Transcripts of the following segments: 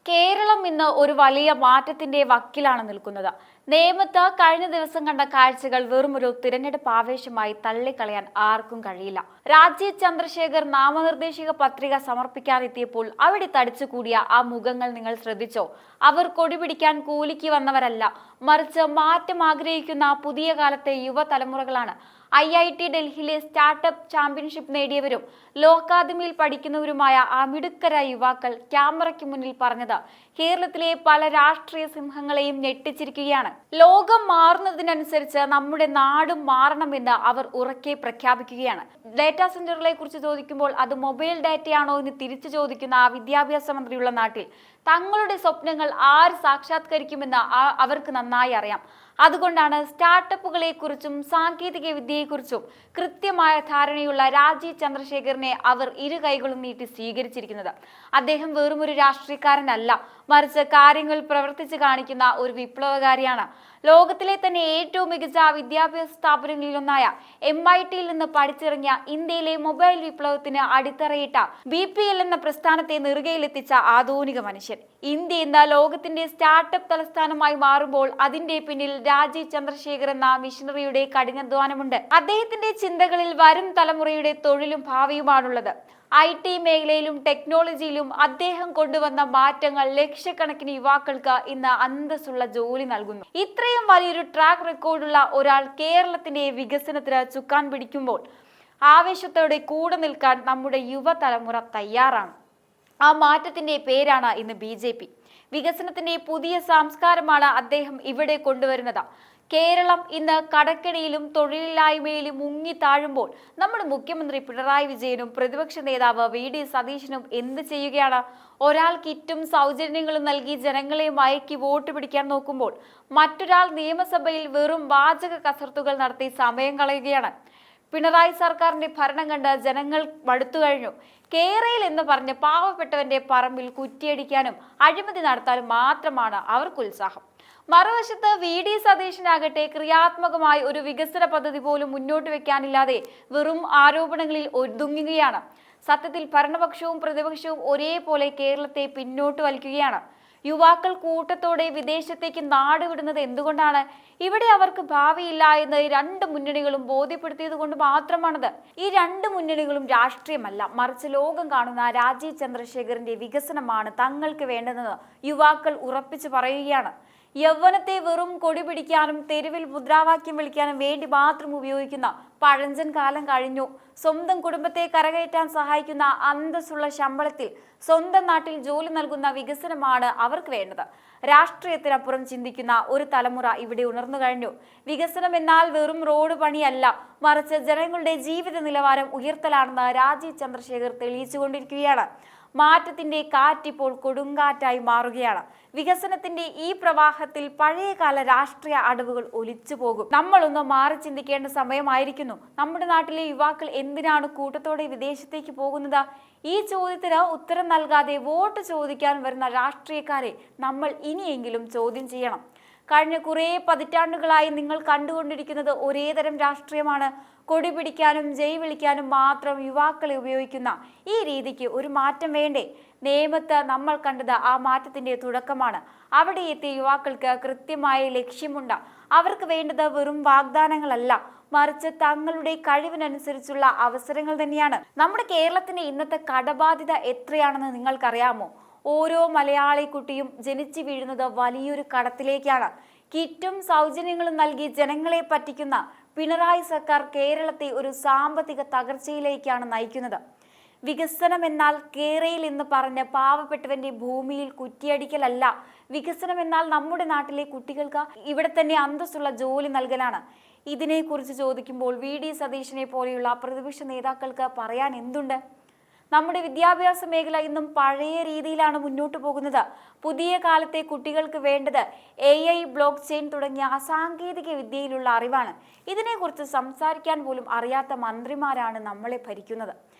കേരളം ഇന്ന് ഒരു വലിയ മാറ്റത്തിന്റെ വക്കിലാണ് നിൽക്കുന്നത്. നേമത്ത് കഴിഞ്ഞ ദിവസം കണ്ട കാഴ്ചകൾ വെറുമൊരു തിരഞ്ഞെടുപ്പ് ആവേശമായി തള്ളിക്കളയാൻ ആർക്കും കഴിയില്ല. രാജീവ് ചന്ദ്രശേഖർ നാമനിർദ്ദേശിക പത്രിക സമർപ്പിക്കാനെത്തിയപ്പോൾ അവിടെ തടിച്ചുകൂടിയ ആ മുഖങ്ങൾ നിങ്ങൾ ശ്രദ്ധിച്ചോ? അവർ കൊടിപിടിക്കാൻ കൂലിക്ക് വന്നവരല്ല, മറിച്ച് മാറ്റം ആഗ്രഹിക്കുന്ന പുതിയ കാലത്തെ യുവതലമുറകളാണ്. IIT ഡൽഹിയിലെ സ്റ്റാർട്ടപ്പ് ചാമ്പ്യൻഷിപ്പ് നേടിയവരും ലോ അക്കാദമിയിൽ പഠിക്കുന്നവരുമായ ആ മിടുക്കരായ യുവാക്കൾ ക്യാമറയ്ക്ക് മുന്നിൽ പറഞ്ഞത് കേരളത്തിലെ പല രാഷ്ട്രീയ സിംഹങ്ങളെയും ഞെട്ടിച്ചിരിക്കുകയാണ്. ലോകം മാറുന്നതിനനുസരിച്ച് നമ്മുടെ നാടും മാറണമെന്ന് അവർ ഉറക്കെ പ്രഖ്യാപിക്കുകയാണ്. ഡാറ്റാ സെന്ററുകളെ കുറിച്ച് ചോദിക്കുമ്പോൾ അത് മൊബൈൽ ഡാറ്റയാണോ എന്ന് തിരിച്ചു ചോദിക്കുന്ന ആ വിദ്യാഭ്യാസ മന്ത്രിയുള്ള നാട്ടിൽ തങ്ങളുടെ സ്വപ്നങ്ങൾ ആര് സാക്ഷാത്കരിക്കുമെന്ന് അവർക്ക് നന്നായി അറിയാം. അതുകൊണ്ടാണ് സ്റ്റാർട്ടപ്പുകളെ കുറിച്ചും സാങ്കേതിക വിദ്യയെക്കുറിച്ചും കൃത്യമായ ധാരണയുള്ള രാജീവ് ചന്ദ്രശേഖറിനെ അവർ ഇരു കൈകളും നീട്ടി സ്വീകരിച്ചിരിക്കുന്നത്. അദ്ദേഹം വെറുമൊരു രാഷ്ട്രീയക്കാരനല്ല, മറിച്ച് കാര്യങ്ങൾ പ്രവർത്തിച്ച് കാണിക്കുന്ന ഒരു വിപ്ലവകാരിയാണ്. ലോകത്തിലെ തന്നെ ഏറ്റവും മികച്ച വിദ്യാഭ്യാസ സ്ഥാപനങ്ങളിലൊന്നായ MITയിൽ നിന്ന് പഠിച്ചിറങ്ങിയ ഇന്ത്യയിലെ മൊബൈൽ വിപ്ലവത്തിന് അടിത്തറയിട്ട BPL എന്ന പ്രസ്ഥാനത്തെ നെറുകയിലെത്തിച്ച ആധുനിക മനുഷ്യൻ. ഇന്ത്യ ഇന്ന് ലോകത്തിന്റെ സ്റ്റാർട്ടപ്പ് തലസ്ഥാനമായി മാറുമ്പോൾ അതിന്റെ പിന്നിൽ രാജീവ് ചന്ദ്രശേഖർ എന്ന മിഷണറിയുടെ കഠിനാധ്വാനമുണ്ട്. അദ്ദേഹത്തിന്റെ ചിന്തകളിൽ വരും തലമുറയുടെ തൊഴിലും ഭാവിയുമാണുള്ളത്. IT മേഖലയിലും ടെക്നോളജിയിലും അദ്ദേഹം കൊണ്ടുവന്ന മാറ്റങ്ങൾ ലക്ഷക്കണക്കിന് യുവാക്കൾക്ക് ഇന്ന് അന്തസ്സുള്ള ജോലി നൽകുന്നു. ഇത്രയും വലിയൊരു ട്രാക്ക് റെക്കോർഡുള്ള ഒരാൾ കേരളത്തിന്റെ വികസനത്തിന് ചുക്കാൻ പിടിക്കുമ്പോൾ ആവേശത്തോടെ കൂടെ നിൽക്കാൻ നമ്മുടെ യുവതലമുറ തയ്യാറാണ്. ആ മാറ്റത്തിന്റെ പേരാണ് ഇന്ന് BJP. വികസനത്തിന്റെ പുതിയ സംസ്കാരമാണ് അദ്ദേഹം ഇവിടെ കൊണ്ടുവരുന്നത്. കേരളം ഇന്ന് കടക്കെണിയിലും തൊഴിലില്ലായ്മയിലും മുങ്ങി താഴുമ്പോൾ നമ്മുടെ മുഖ്യമന്ത്രി പിണറായി വിജയനും പ്രതിപക്ഷ നേതാവ് VD സതീശനും എന്ത് ചെയ്യുകയാണ്? ഒരാൾ കിറ്റും സൗജന്യങ്ങളും നൽകി ജനങ്ങളെ മയക്കി വോട്ട് പിടിക്കാൻ നോക്കുമ്പോൾ മറ്റൊരാൾ നിയമസഭയിൽ വെറും വാചക കസർത്തുകൾ നടത്തി സമയം കളയുകയാണ്. പിണറായി സർക്കാരിന്റെ ഭരണം കണ്ട് ജനങ്ങൾ മടുത്തു കഴിഞ്ഞു. കേരയിൽ എന്ന് പറഞ്ഞ് പാവപ്പെട്ടവന്റെ പറമ്പിൽ കുറ്റിയടിക്കാനും അഴിമതി നടത്താനും മാത്രമാണ് അവർക്ക് ഉത്സാഹം. മറുവശത്ത് VD സതീശനാകട്ടെ ക്രിയാത്മകമായി ഒരു വികസന പദ്ധതി പോലും മുന്നോട്ട് വെക്കാനില്ലാതെ വെറും ആരോപണങ്ങളിൽ ഒതുങ്ങുകയാണ്. സത്യത്തിൽ ഭരണപക്ഷവും പ്രതിപക്ഷവും ഒരേപോലെ കേരളത്തെ പിന്നോട്ട് വലിക്കുകയാണ്. യുവാക്കൾ കൂട്ടത്തോടെ വിദേശത്തേക്ക് നാടുവിടുന്നത് എന്തുകൊണ്ടാണ്? ഇവിടെ അവർക്ക് ഭാവിയില്ല എന്ന് രണ്ട് മുന്നണികളും ബോധ്യപ്പെടുത്തിയത് കൊണ്ട് മാത്രമാണത്. ഈ രണ്ട് മുന്നണികളും രാഷ്ട്രീയമല്ല, മറിച്ച് ലോകം കാണുന്ന രാജീവ് ചന്ദ്രശേഖറിന്റെ വികസനമാണ് തങ്ങൾക്ക് വേണ്ടതെന്ന് യുവാക്കൾ ഉറപ്പിച്ചു പറയുകയാണ്. യൗവനത്തെ വെറും കൊടി പിടിക്കാനും തെരുവിൽ മുദ്രാവാക്യം വിളിക്കാനും വേണ്ടി മാത്രം ഉപയോഗിക്കുന്ന പഴഞ്ചൻ കാലം കഴിഞ്ഞു. സ്വന്തം കുടുംബത്തെ കരകയറ്റാൻ സഹായിക്കുന്ന അന്തസ്സുള്ള ശമ്പളത്തിൽ സ്വന്തം നാട്ടിൽ ജോലി നൽകുന്ന വികസനമാണ് അവർക്ക് വേണ്ടത്. രാഷ്ട്രീയത്തിനപ്പുറം ചിന്തിക്കുന്ന ഒരു തലമുറ ഇവിടെ ഉണർന്നു കഴിഞ്ഞു. വികസനം എന്നാൽ വെറും റോഡ് പണിയല്ല, മറിച്ച് ജനങ്ങളുടെ ജീവിത നിലവാരം ഉയർത്തലാണെന്ന് രാജീവ് ചന്ദ്രശേഖർ തെളിയിച്ചുകൊണ്ടിരിക്കുകയാണ്. മാറ്റത്തിന്റെ കാറ്റിപ്പോൾ കൊടുങ്കാറ്റായി മാറുകയാണ്. വികസനത്തിന്റെ ഈ പ്രവാഹത്തിൽ പഴയകാല രാഷ്ട്രീയ അടവുകൾ ഒലിച്ചു പോകും. നമ്മളൊന്ന് മാറി ചിന്തിക്കേണ്ട സമയമായിരിക്കുന്നു. നമ്മുടെ നാട്ടിലെ യുവാക്കൾ എന്തിനാണ് കൂട്ടത്തോടെ വിദേശത്തേക്ക് പോകുന്നത്? ഈ ചോദ്യത്തിന് ഉത്തരം നൽകാതെ വോട്ട് ചോദിക്കാൻ വരുന്ന രാഷ്ട്രീയക്കാരെ നമ്മൾ ഇനിയെങ്കിലും ചോദ്യം ചെയ്യണം. കഴിഞ്ഞ കുറേ പതിറ്റാണ്ടുകളായി നിങ്ങൾ കണ്ടുകൊണ്ടിരിക്കുന്നത് ഒരേതരം രാഷ്ട്രീയമാണ്. കൊടി പിടിക്കാനും ജയ് വിളിക്കാനും മാത്രം യുവാക്കളെ ഉപയോഗിക്കുന്ന ഈ രീതിക്ക് ഒരു മാറ്റം വേണ്ടേ? നേമത്ത് നമ്മൾ കണ്ടത് ആ മാറ്റത്തിന്റെ തുടക്കമാണ്. അവിടെ എത്തിയ യുവാക്കൾക്ക് കൃത്യമായ ലക്ഷ്യമുണ്ട്. അവർക്ക് വേണ്ടത് വെറും വാഗ്ദാനങ്ങളല്ല, മറിച്ച് തങ്ങളുടെ കഴിവിനനുസരിച്ചുള്ള അവസരങ്ങൾ തന്നെയാണ്. നമ്മുടെ കേരളത്തിന്റെ ഇന്നത്തെ കടബാധ്യത എത്രയാണെന്ന് നിങ്ങൾക്കറിയാമോ? ഓരോ മലയാളി കുട്ടിയും ജനിച്ചു വീഴുന്നത് വലിയൊരു കടത്തിലേക്കാണ്. കിറ്റും സൗജന്യങ്ങളും നൽകി ജനങ്ങളെ പറ്റിക്കുന്ന പിണറായി സർക്കാർ കേരളത്തെ ഒരു സാമ്പത്തിക തകർച്ചയിലേക്കാണ് നയിക്കുന്നത്. വികസനം എന്നാൽ കേരയിൽ എന്ന് പറഞ്ഞ് പാവപ്പെട്ടവന്റെ ഭൂമിയിൽ കുറ്റിയടിക്കലല്ല. വികസനം എന്നാൽ നമ്മുടെ നാട്ടിലെ കുട്ടികൾക്ക് ഇവിടെ തന്നെ അന്തസ്സുള്ള ജോലി നൽകലാണ്. ഇതിനെക്കുറിച്ച് ചോദിക്കുമ്പോൾ VD സതീശനെ പോലെയുള്ള പ്രതിപക്ഷ നേതാക്കൾക്ക് പറയാൻ എന്തുണ്ട്? നമ്മുടെ വിദ്യാഭ്യാസ മേഖല ഇന്നും പഴയ രീതിയിലാണ് മുന്നോട്ട് പോകുന്നത്. പുതിയ കാലത്തെ കുട്ടികൾക്ക് വേണ്ടത് AI, ബ്ലോക്ക് ചെയിൻ തുടങ്ങിയ അസാങ്കേതിക വിദ്യയിലുള്ള അറിവാണ്. ഇതിനെക്കുറിച്ച് സംസാരിക്കാൻ പോലും അറിയാത്ത മന്ത്രിമാരാണ് നമ്മളെ ഭരിക്കുന്നത്.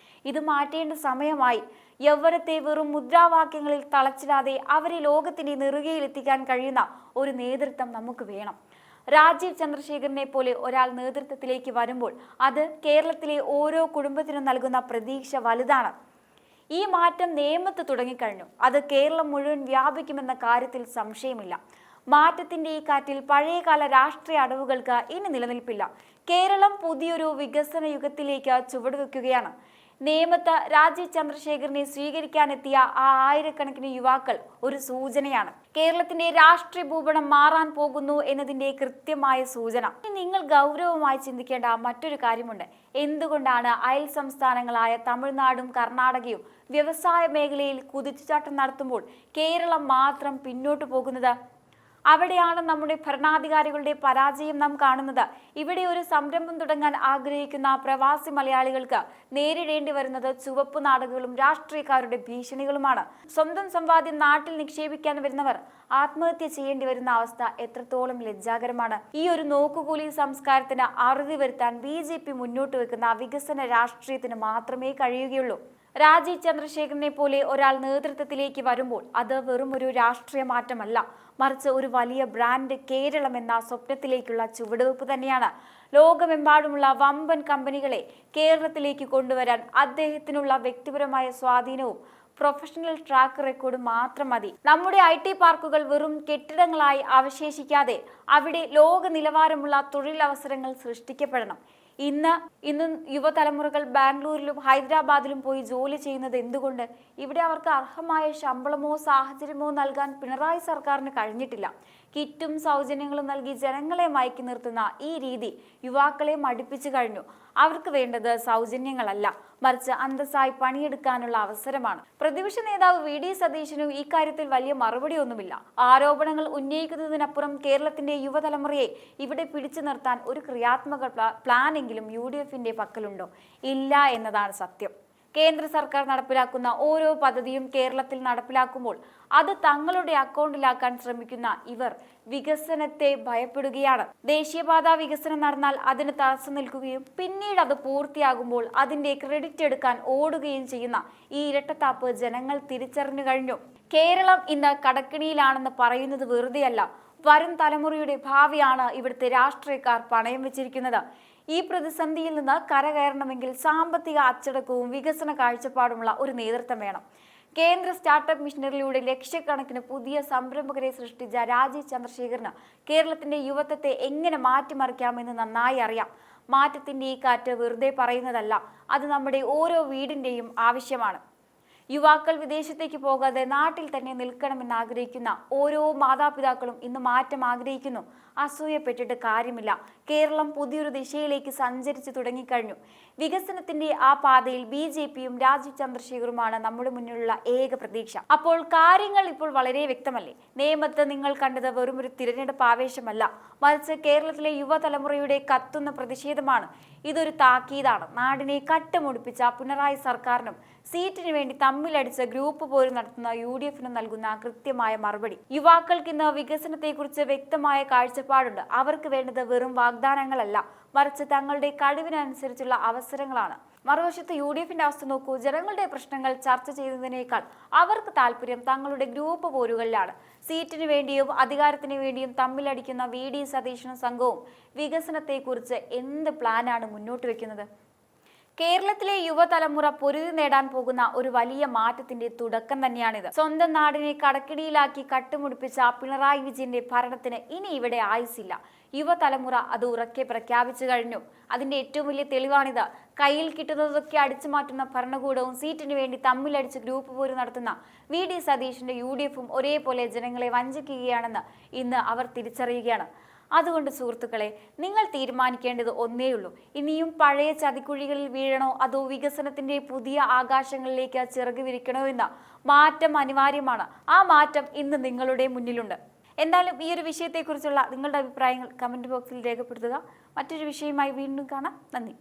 ഇത് മാറ്റേണ്ട സമയമായി. യൗവനത്തെ വെറും മുദ്രാവാക്യങ്ങളിൽ തളച്ചിടാതെ അവരെ ലോകത്തിന്റെ നെറുകയിലെത്തിക്കാൻ കഴിയുന്ന ഒരു നേതൃത്വം നമുക്ക് വേണം. രാജീവ് ചന്ദ്രശേഖറിനെ പോലെ ഒരാൾ നേതൃത്വത്തിലേക്ക് വരുമ്പോൾ അത് കേരളത്തിലെ ഓരോ കുടുംബത്തിനും നൽകുന്ന പ്രതീക്ഷ വലുതാണ്. ഈ മാറ്റം നേമത്ത് തുടങ്ങിക്കഴിഞ്ഞു. അത് കേരളം മുഴുവൻ വ്യാപിക്കുമെന്ന കാര്യത്തിൽ സംശയമില്ല. മാറ്റത്തിന്റെ ഈ കാറ്റിൽ പഴയകാല രാഷ്ട്രീയ അടവുകൾക്ക് ഇനി നിലനിൽപ്പില്ല. കേരളം പുതിയൊരു വികസന യുഗത്തിലേക്ക് ചുവടുവെക്കുകയാണ്. നേമത്ത് രാജീവ് ചന്ദ്രശേഖരനെ സ്വീകരിക്കാനെത്തിയ ആ ആയിരക്കണക്കിന് യുവാക്കൾ ഒരു സൂചനയാണ്. കേരളത്തിന്റെ രാഷ്ട്രീയ ഭൂപടം മാറാൻ പോകുന്നു എന്നതിന്റെ കൃത്യമായ സൂചന. നിങ്ങൾ ഗൗരവമായി ചിന്തിക്കേണ്ട മറ്റൊരു കാര്യമുണ്ട്. എന്തുകൊണ്ടാണ് അയൽ സംസ്ഥാനങ്ങളായ തമിഴ്നാടും കർണാടകയും വ്യവസായ മേഖലയിൽ കുതിച്ചുചാട്ടം നടത്തുമ്പോൾ കേരളം മാത്രം പിന്നോട്ടു പോകുന്നത്? അവിടെയാണ് നമ്മുടെ ഭരണാധികാരികളുടെ പരാജയം നാം കാണുന്നത്. ഇവിടെ ഒരു സംരംഭം തുടങ്ങാൻ ആഗ്രഹിക്കുന്ന പ്രവാസി മലയാളികൾക്ക് നേരിടേണ്ടി വരുന്നത് ചുവപ്പ് നാടകങ്ങളും രാഷ്ട്രീയക്കാരുടെ ഭീഷണികളുമാണ്. സ്വന്തം സമ്പാദ്യം നാട്ടിൽ നിക്ഷേപിക്കാൻ വരുന്നവർ ആത്മഹത്യ ചെയ്യേണ്ടി വരുന്ന അവസ്ഥ എത്രത്തോളം ലജ്ജാകരമാണ്. ഈ ഒരു നോക്കുകൂലി സംസ്കാരത്തിന് അറുതി വരുത്താൻ BJP മുന്നോട്ട് വെക്കുന്ന വികസന രാഷ്ട്രീയത്തിന് മാത്രമേ കഴിയുകയുള്ളൂ. രാജീവ് ചന്ദ്രശേഖരനെ പോലെ ഒരാൾ നേതൃത്വത്തിലേക്ക് വരുമ്പോൾ അത് വെറും ഒരു രാഷ്ട്രീയ മാറ്റമല്ല, മറിച്ച് ഒരു വലിയ ബ്രാൻഡ് കേരളം എന്ന സ്വപ്നത്തിലേക്കുള്ള ചുവടുവെപ്പ് തന്നെയാണ്. ലോകമെമ്പാടുമുള്ള വമ്പൻ കമ്പനികളെ കേരളത്തിലേക്ക് കൊണ്ടുവരാൻ അദ്ദേഹത്തിനുള്ള വ്യക്തിപരമായ സ്വാധീനവും പ്രൊഫഷണൽ ട്രാക്ക് റെക്കോർഡ് മാത്രം മതി. നമ്മുടെ IT പാർക്കുകൾ വെറും കെട്ടിടങ്ങളായി അവശേഷിക്കാതെ അവിടെ ലോക നിലവാരമുള്ള തൊഴിലവസരങ്ങൾ സൃഷ്ടിക്കപ്പെടണം. ഇന്ന് യുവതലമുറകൾ ബാംഗ്ലൂരിലും ഹൈദരാബാദിലും പോയി ജോലി ചെയ്യുന്നത് എന്തുകൊണ്ട്? ഇവിടെ അവർക്ക് അർഹമായ ശമ്പളമോ സാഹചര്യമോ നൽകാൻ പിണറായി സർക്കാരിന് കഴിഞ്ഞിട്ടില്ല. കിറ്റും സൗജന്യങ്ങളും നൽകി ജനങ്ങളെ മയക്കി നിർത്തുന്ന ഈ രീതി യുവാക്കളെ മടുപ്പിച്ചു കഴിഞ്ഞു. അവർക്ക് വേണ്ടത് സൗജന്യങ്ങളല്ല, മറിച്ച് അന്തസ്സായി പണിയെടുക്കാനുള്ള അവസരമാണ്. പ്രതിപക്ഷ നേതാവ് VD സതീശനും ഇക്കാര്യത്തിൽ വലിയ മറുപടി ഒന്നുമില്ല. ആരോപണങ്ങൾ ഉന്നയിക്കുന്നതിനപ്പുറം കേരളത്തിന്റെ യുവതലമുറയെ ഇവിടെ പിടിച്ചു നിർത്താൻ ഒരു ക്രിയാത്മക പ്ലാനെങ്കിലും UDFന്റെ പക്കലുണ്ടോ? ഇല്ല എന്നതാണ് സത്യം. കേന്ദ്ര സർക്കാർ നടപ്പിലാക്കുന്ന ഓരോ പദ്ധതിയും കേരളത്തിൽ നടപ്പിലാക്കുമ്പോൾ അത് തങ്ങളുടെ അക്കൗണ്ടിലാക്കാൻ ശ്രമിക്കുന്ന ഇവർ വികസനത്തെ ഭയപ്പെടുകയാണ്. ദേശീയപാത വികസനം നടന്നാൽ അതിന് തടസ്സം നിൽക്കുകയും പിന്നീട് അത് പൂർത്തിയാകുമ്പോൾ അതിന്റെ ക്രെഡിറ്റ് എടുക്കാൻ ഓടുകയും ചെയ്യുന്ന ഈ ഇരട്ടത്താപ്പ് ജനങ്ങൾ തിരിച്ചറിഞ്ഞു കഴിഞ്ഞു. കേരളം ഇന്ന് കടക്കിണിയിലാണെന്ന് പറയുന്നത് വെറുതെയല്ല. വരും തലമുറയുടെ ഭാവിയാണ് ഇവിടുത്തെ രാഷ്ട്രീയക്കാർ പണയം വെച്ചിരിക്കുന്നത്. ഈ പ്രതിസന്ധിയിൽ നിന്ന് കരകയറണമെങ്കിൽ സാമ്പത്തിക അച്ചടക്കവും വികസന കാഴ്ചപ്പാടുമുള്ള ഒരു നേതൃത്വം വേണം. കേന്ദ്ര സ്റ്റാർട്ടപ്പ് മിഷനറിയിലൂടെ ലക്ഷക്കണക്കിന് പുതിയ സംരംഭകരെ സൃഷ്ടിച്ച രാജീവ് ചന്ദ്രശേഖരന് കേരളത്തിന്റെ യുവത്വത്തെ എങ്ങനെ മാറ്റിമറിക്കാമെന്ന് നന്നായി അറിയാം. മാറ്റത്തിന്റെ ഈ കാറ്റ് വെറുതെ പറയുന്നതല്ല, അത് നമ്മുടെ ഓരോ വീടിന്റെയും ആവശ്യമാണ്. യുവാക്കൾ വിദേശത്തേക്ക് പോകാതെ നാട്ടിൽ തന്നെ നിൽക്കണമെന്ന് ആഗ്രഹിക്കുന്ന ഓരോ മാതാപിതാക്കളും ഇന്ന് മാറ്റം ആഗ്രഹിക്കുന്നു. അസൂയപ്പെട്ടിട്ട് കാര്യമില്ല. കേരളം പുതിയൊരു ദിശയിലേക്ക് സഞ്ചരിച്ചു തുടങ്ങിക്കഴിഞ്ഞു. വികസനത്തിന്റെ ആ പാതയിൽ BJPയും രാജീവ് ചന്ദ്രശേഖറുമാണ് നമ്മുടെ മുന്നിലുള്ള ഏക പ്രതീക്ഷ. അപ്പോൾ കാര്യങ്ങൾ ഇപ്പോൾ വളരെ വ്യക്തമല്ലേ? നേമത്ത് നിങ്ങൾ കണ്ടത് വെറും ഒരു തിരഞ്ഞെടുപ്പ് ആവേശമല്ല, മറിച്ച് കേരളത്തിലെ യുവതലമുറയുടെ കത്തുന്ന പ്രതിഷേധമാണ്. ഇതൊരു താക്കീതാണ്. നാടിനെ കട്ടുമുടിപ്പിച്ച പിണറായി സർക്കാരിനും സീറ്റിന് വേണ്ടി തമ്മിലടിച്ച ഗ്രൂപ്പ് പോലും നടത്തുന്ന UDFനും നൽകുന്ന കൃത്യമായ മറുപടി. യുവാക്കൾക്ക് ഇന്ന് വികസനത്തെക്കുറിച്ച് വ്യക്തമായ കാഴ്ചപ്പാടുണ്ട്. അവർക്ക് വേണ്ടത് വെറും വാഗ്ദാനങ്ങളല്ല, മറിച്ച് തങ്ങളുടെ കഴിവിനനുസരിച്ചുള്ള അവസരങ്ങളാണ്. മറുവശത്ത് UDFന്റെ അവസ്ഥ നോക്കൂ. ജനങ്ങളുടെ പ്രശ്നങ്ങൾ ചർച്ച ചെയ്യുന്നതിനേക്കാൾ അവർക്ക് താല്പര്യം തങ്ങളുടെ ഗ്രൂപ്പ് പോരുകളിലാണ്. സീറ്റിന് വേണ്ടിയും അധികാരത്തിന് വേണ്ടിയും തമ്മിലടിക്കുന്ന VD സതീശനും സംഘവും വികസനത്തെക്കുറിച്ച് എന്ത് പ്ലാനാണ് മുന്നോട്ട് വെക്കുന്നത്? കേരളത്തിലെ യുവതലമുറ പൊരുതി നേടാൻ പോകുന്ന ഒരു വലിയ മാറ്റത്തിന്റെ തുടക്കം തന്നെയാണിത്. സ്വന്തം നാടിനെ കടക്കിടിയിലാക്കി കട്ടുമുടിപ്പിച്ച പിണറായി വിജയന്റെ ഭരണത്തിന് ഇനി ഇവിടെ ആയുസില്ല. യുവതലമുറ അത് ഉറക്കെ പ്രഖ്യാപിച്ചു കഴിഞ്ഞു. അതിന്റെ ഏറ്റവും വലിയ തെളിവാണിത്. കയ്യിൽ കിട്ടുന്നതൊക്കെ അടിച്ചു മാറ്റുന്ന ഭരണകൂടവും സീറ്റിന് വേണ്ടി തമ്മിലടിച്ച് ഗ്രൂപ്പ് പോര് നടത്തുന്ന VD സതീശന്റെ UDFും ഒരേപോലെ ജനങ്ങളെ വഞ്ചിക്കുകയാണെന്ന് ഇന്ന് അവർ തിരിച്ചറിയുകയാണ്. അതുകൊണ്ട് സുഹൃത്തുക്കളെ, നിങ്ങൾ തീരുമാനിക്കേണ്ടത് ഒന്നേയുള്ളൂ. ഇനിയും പഴയ ചതിക്കുഴികളിൽ വീഴണോ അതോ വികസനത്തിന്റെ പുതിയ ആകാശങ്ങളിലേക്ക് ചിറക് വിരിക്കണോ എന്ന മാറ്റം അനിവാര്യമാണ്. ആ മാറ്റം ഇന്ന് നിങ്ങളുടെ മുന്നിലുണ്ട്. എന്തായാലും ഈ ഒരു വിഷയത്തെക്കുറിച്ചുള്ള നിങ്ങളുടെ അഭിപ്രായങ്ങൾ കമന്റ് ബോക്സിൽ രേഖപ്പെടുത്തുക. മറ്റൊരു വിഷയമായി വീണ്ടും കാണാം. നന്ദി.